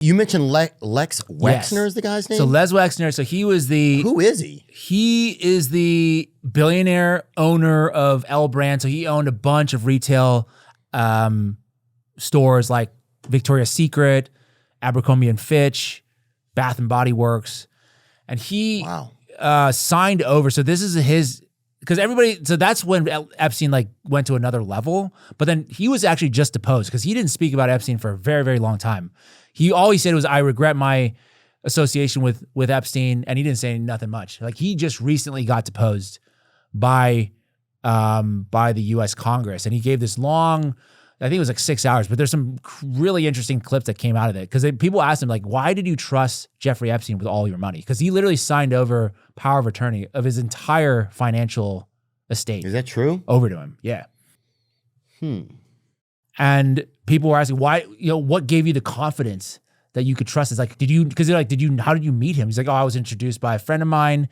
You mentioned Lex Wexner is the guy's name? So Les Wexner, so he was the... Who is he? He is the billionaire owner of L Brand. So he owned a bunch of retail stores like Victoria's Secret, Abercrombie and Fitch, Bath and Body Works. And he signed over. So this is his... Because everybody... So that's when Epstein like went to another level. But then he was actually just deposed because he didn't speak about Epstein for a very, very long time. All he said was, I regret my association with Epstein, and he didn't say nothing much. Like, he just recently got deposed by the U.S. Congress, and he gave this long, I think it was like 6 hours, but there's some really interesting clips that came out of it, because people asked him, like, why did you trust Jeffrey Epstein with all your money? Because he literally signed over power of attorney of his entire financial estate. Is that true? Over to him, yeah. And people were asking, why, what gave you the confidence that you could trust? It's like, how did you meet him? He's like, I was introduced by a friend of mine.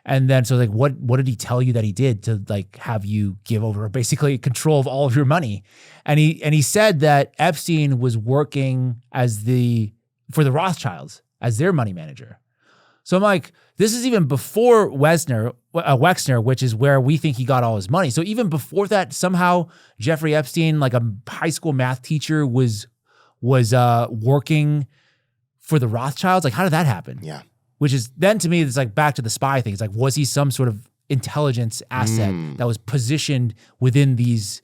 And then, so like, what did he tell you that he did to like have you give over basically control of all of your money? And he said that Epstein was working for the Rothschilds as their money manager. So I'm like, this is even before Wexner, which is where we think he got all his money. So even before that, somehow Jeffrey Epstein, like a high school math teacher, was working for the Rothschilds. Like, how did that happen? Yeah. Which is then, to me, it's like back to the spy thing. It's like, was he some sort of intelligence asset that was positioned within these,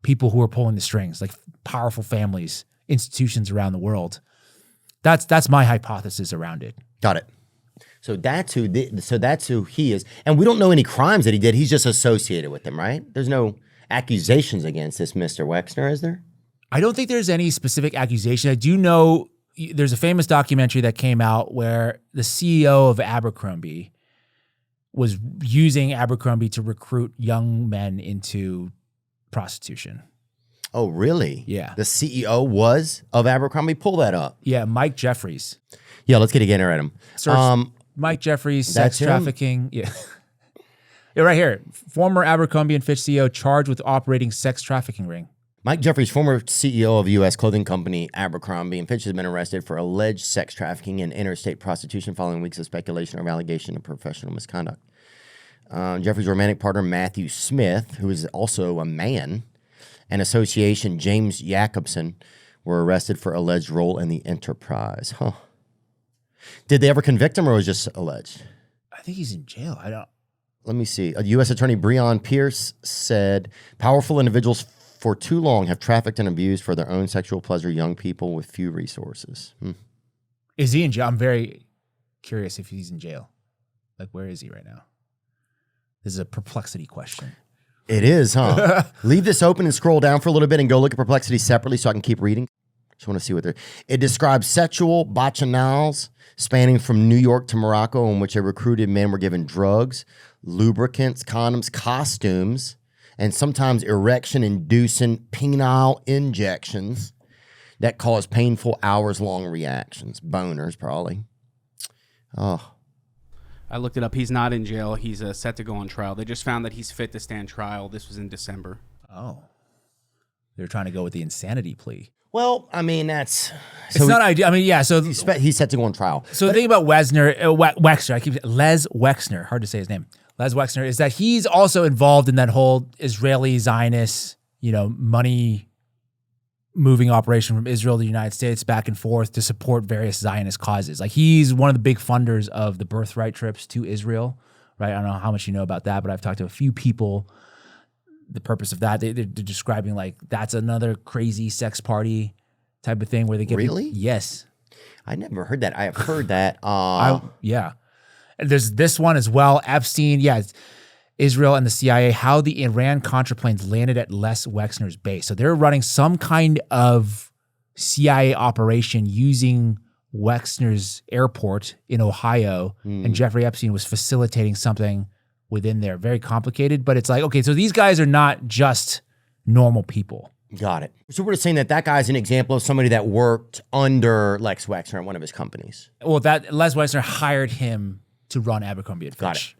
people who were pulling the strings, like powerful families, institutions around the world? That's my hypothesis around it. Got it. So that's who he is. And we don't know any crimes that he did. He's just associated with them, right? There's no accusations against this Mr. Wexner, is there? I don't think there's any specific accusation. I do know there's a famous documentary that came out where the CEO of Abercrombie was using Abercrombie to recruit young men into prostitution. Oh, really? Yeah. The CEO was of Abercrombie? Pull that up. Yeah, Mike Jeffries. Yeah, let's get a gander at him. Search Mike Jeffries, sex trafficking. Yeah. Yeah, right here. Former Abercrombie and Fitch CEO charged with operating sex trafficking ring. Mike Jeffries, former CEO of U.S. clothing company Abercrombie and Fitch, has been arrested for alleged sex trafficking and interstate prostitution following weeks of speculation of allegation of professional misconduct. Jeffries' romantic partner, Matthew Smith, who is also a man, and association James Jacobson were arrested for alleged role in the enterprise. Huh. Did they ever convict him, or was it just alleged? I think he's in jail. Let me see. U.S. Attorney Breon Pierce said, powerful individuals for too long have trafficked and abused for their own sexual pleasure young people with few resources. Is he in jail? I'm very curious if he's in jail. Like, where is he right now? This is a perplexity question. It is, huh? Leave this open and scroll down for a little bit and go look at perplexity separately so I can keep reading. Just want to see what they're... It describes sexual bacchanals spanning from New York to Morocco, in which a recruited men were given drugs, lubricants, condoms, costumes, and sometimes erection-inducing penile injections that cause painful hours-long reactions. Boners, probably. Oh. I looked it up. He's not in jail. He's set to go on trial. They just found that he's fit to stand trial. This was in December. Oh. They're trying to go with the insanity plea. Well, I mean, that's... It's not ideal. I mean, yeah, so... He's set to go on trial. So the thing about Wexner, Les Wexner, hard to say his name. Les Wexner, is that he's also involved in that whole Israeli Zionist, money moving operation from Israel to the United States back and forth to support various Zionist causes. Like, he's one of the big funders of the birthright trips to Israel, right? I don't know how much you know about that, but I've talked to a few people. The purpose of that, they're describing like that's another crazy sex party type of thing where they get... Really? Yes. I never heard that. I have heard that. Yeah. And there's this one as well. Epstein, it's Israel and the CIA, how the Iran-Contra planes landed at Les Wexner's base. So they're running some kind of CIA operation using Wexner's airport in Ohio, and Jeffrey Epstein was facilitating something within there. Very complicated, but it's like, okay, so these guys are not just normal people. Got it. So we're just saying that guy's an example of somebody that worked under Lex Wexner at one of his companies. Well, that Les Wexner hired him to run Abercrombie and Fitch.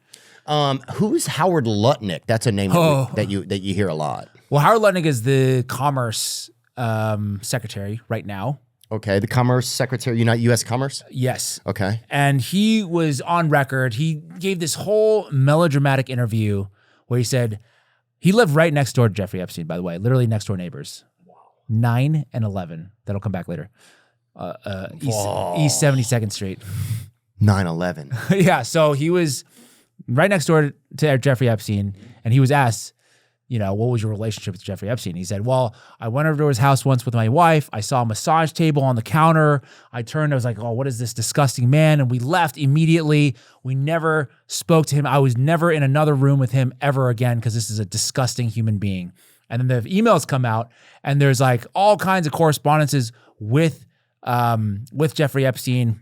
Got it. Who's Howard Lutnik? That's a name that you hear a lot. Well, Howard Lutnik is the Commerce Secretary right now. Okay, the Commerce Secretary, U.S. Commerce? Yes. Okay. And he was on record. He gave this whole melodramatic interview where he said he lived right next door to Jeffrey Epstein, by the way, literally next door neighbors. 9 and 11. That'll come back later. East 72nd Street. 9/11. Yeah, so he was right next door to Jeffrey Epstein, and he was asked, what was your relationship with Jeffrey Epstein? He said, well, I went over to his house once with my wife. I saw a massage table on the counter. I turned, I was like, oh, what is this disgusting man? And we left immediately. We never spoke to him. I was never in another room with him ever again because this is a disgusting human being. And then the emails come out, and there's like all kinds of correspondences with Jeffrey Epstein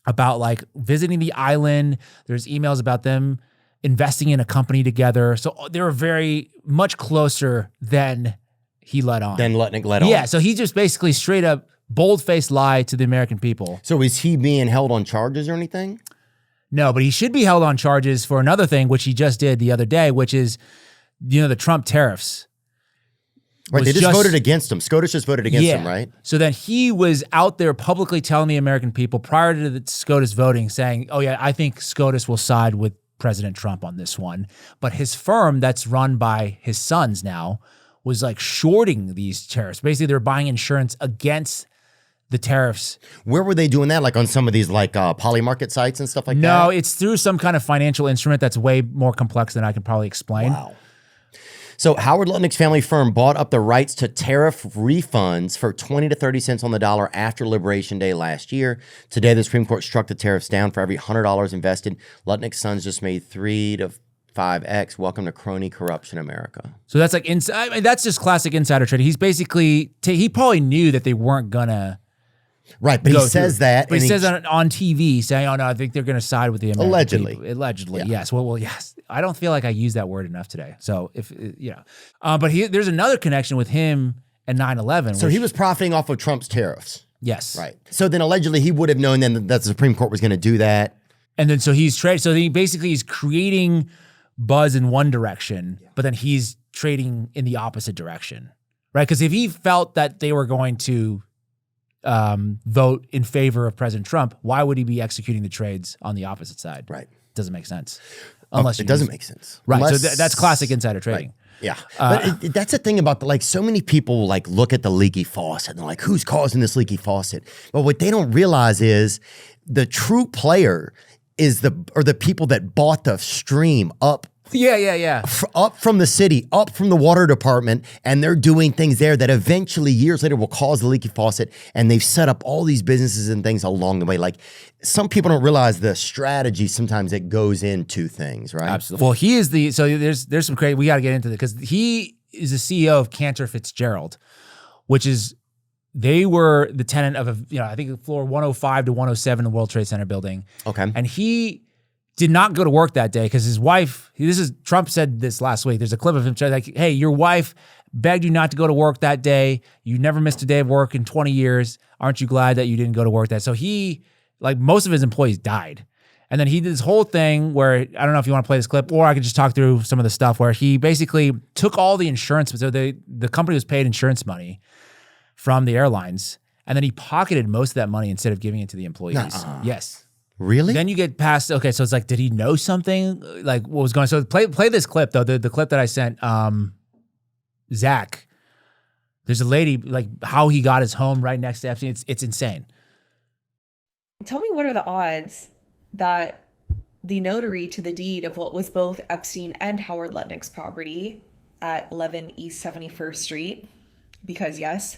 about like visiting the island. There's emails about them investing in a company together. So they were very much closer than he let on. Then Lutnik let on. Yeah, so he just basically straight up bold-faced lied to the American people. So is he being held on charges or anything? No, but he should be held on charges for another thing, which he just did the other day, which is, the Trump tariffs. Right, they just voted against him. SCOTUS just voted against him, right? So then he was out there publicly telling the American people prior to the SCOTUS voting saying, oh yeah, I think SCOTUS will side with President Trump on this one. But his firm that's run by his sons now was like shorting these tariffs. Basically, they're buying insurance against the tariffs. Where were they doing that? Like on some of these like poly market sites and stuff like that? No, it's through some kind of financial instrument that's way more complex than I can probably explain. Wow. So Howard Lutnik's family firm bought up the rights to tariff refunds for 20 to 30 cents on the dollar after Liberation Day last year. Today, the Supreme Court struck the tariffs down for every $100 invested. Lutnik's sons just made 3 to 5x. Welcome to crony corruption, America. So that's like that's just classic insider trading. He's basically he probably knew that they weren't gonna. Right, but he says that. But he says on TV, saying, "Oh no, I think they're going to side with the American allegedly." People. Allegedly, Yeah. yes. Well, yes. I don't feel like I use that word enough today. So if but there's another connection with him and 9/11. So he was profiting off of Trump's tariffs. Yes. Right. So then allegedly he would have known then that the Supreme Court was going to do that. And then so he's trading. So he basically is creating buzz in one direction, but then he's trading in the opposite direction, right? Because if he felt that they were going to vote in favor of President Trump, why would he be executing the trades on the opposite side? Right. Doesn't make sense. Unless it doesn't make sense. Right. Unless, So that's classic insider trading. Right. Yeah. But that's the thing about so many people like look at the leaky faucet and they're like, who's causing this leaky faucet? But what they don't realize is the true player is the people that bought the stream up. Yeah. Up from the city, up from the water department, and they're doing things there that eventually years later will cause the leaky faucet, and they've set up all these businesses and things along the way. Like some people don't realize the strategy sometimes that goes into things, right? Absolutely. Well, he is there's some crazy, we got to get into it because he is the CEO of Cantor Fitzgerald, which is, they were the tenant of I think floor 105 to 107 in the World Trade Center building. Okay. And he did not go to work that day because his wife, Trump said this last week. There's a clip of him saying like, hey, your wife begged you not to go to work that day. You never missed a day of work in 20 years. Aren't you glad that you didn't go to work that? So he, like most of his employees died. And then he did this whole thing where, I don't know if you want to play this clip or I could just talk through some of the stuff where he basically took all the insurance. So the company was paid insurance money from the airlines. And then he pocketed most of that money instead of giving it to the employees. Nuh-uh. Yes. Really? Then you get past, okay, so it's like, did he know something? Like what was going on? So play this clip though, the clip that I sent Zach. There's a lady, like how he got his home right next to Epstein. It's insane. Tell me, what are the odds that the notary to the deed of what was both Epstein and Howard Lutnik's property at 11 East 71st Street, because yes,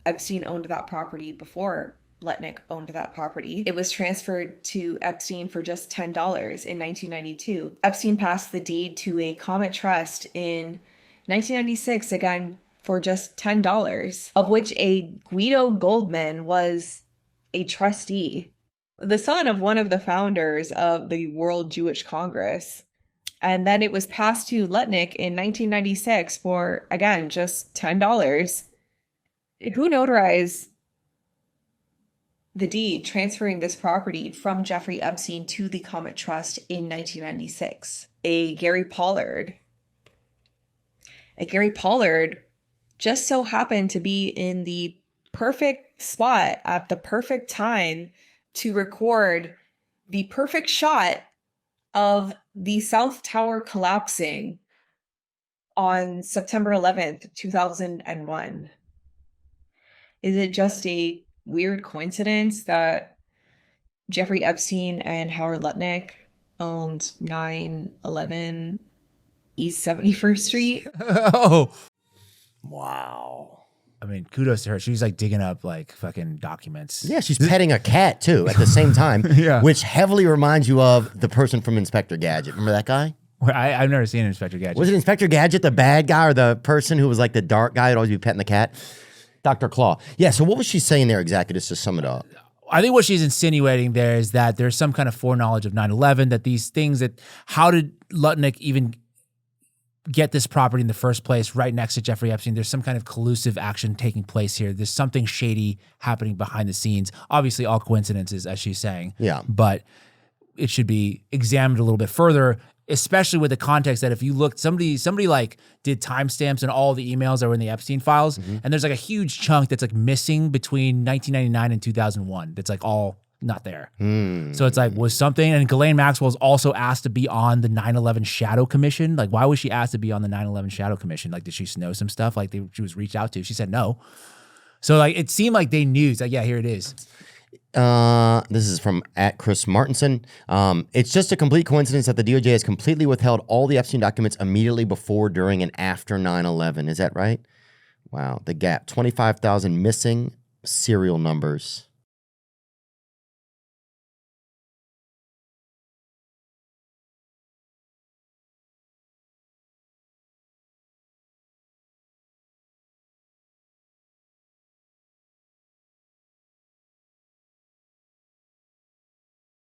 Epstein owned that property before Lutnik owned that property. It was transferred to Epstein for just $10 in 1992. Epstein passed the deed to a Comet Trust in 1996, again, for just $10, of which a Guido Goldman was a trustee, the son of one of the founders of the World Jewish Congress. And then it was passed to Lutnik in 1996 for, again, just $10. Who notarized the deed transferring this property from Jeffrey Epstein to the Comet Trust in 1996? A Gary Pollard. A Gary Pollard just so happened to be in the perfect spot at the perfect time to record the perfect shot of the South Tower collapsing on September 11th, 2001. Is it just a weird coincidence that Jeffrey Epstein and Howard Lutnik owned 911 East 71st Street? Oh, Wow. I mean, kudos to her. She's like digging up like fucking documents. Yeah, she's petting a cat too at the same time, Yeah. which heavily reminds you of the person from Inspector Gadget. Remember that guy? I've never seen Inspector Gadget. Was it Inspector Gadget, the bad guy, or the person who was like the dark guy who'd always be petting the cat? Dr. Claw. Yeah, so what was she saying there exactly, just to sum it up? I think what she's insinuating there is that there's some kind of foreknowledge of 9/11, that these things that, how did Lutnik even get this property in the first place right next to Jeffrey Epstein? There's some kind of collusive action taking place here. There's something shady happening behind the scenes. Obviously, all coincidences, as she's saying. Yeah. But it should be examined a little bit further, especially with the context that if you look, somebody like did timestamps and all the emails that were in the Epstein files, and there's like a huge chunk that's like missing between 1999 and 2001. That's like all not there. So it's like, was something, and Ghislaine Maxwell's also asked to be on the 9/11 Shadow Commission. Like, why was she asked to be on the 9/11 Shadow Commission? Like, did she know some stuff? Like, she was reached out to. She said no. So like, it seemed like they knew. It's like, yeah, here it is. This is from @Chris Martinson. It's just a complete coincidence that the DOJ has completely withheld all the Epstein documents immediately before, during, and after 9/11. Is that right? Wow. The gap. 25,000 missing serial numbers.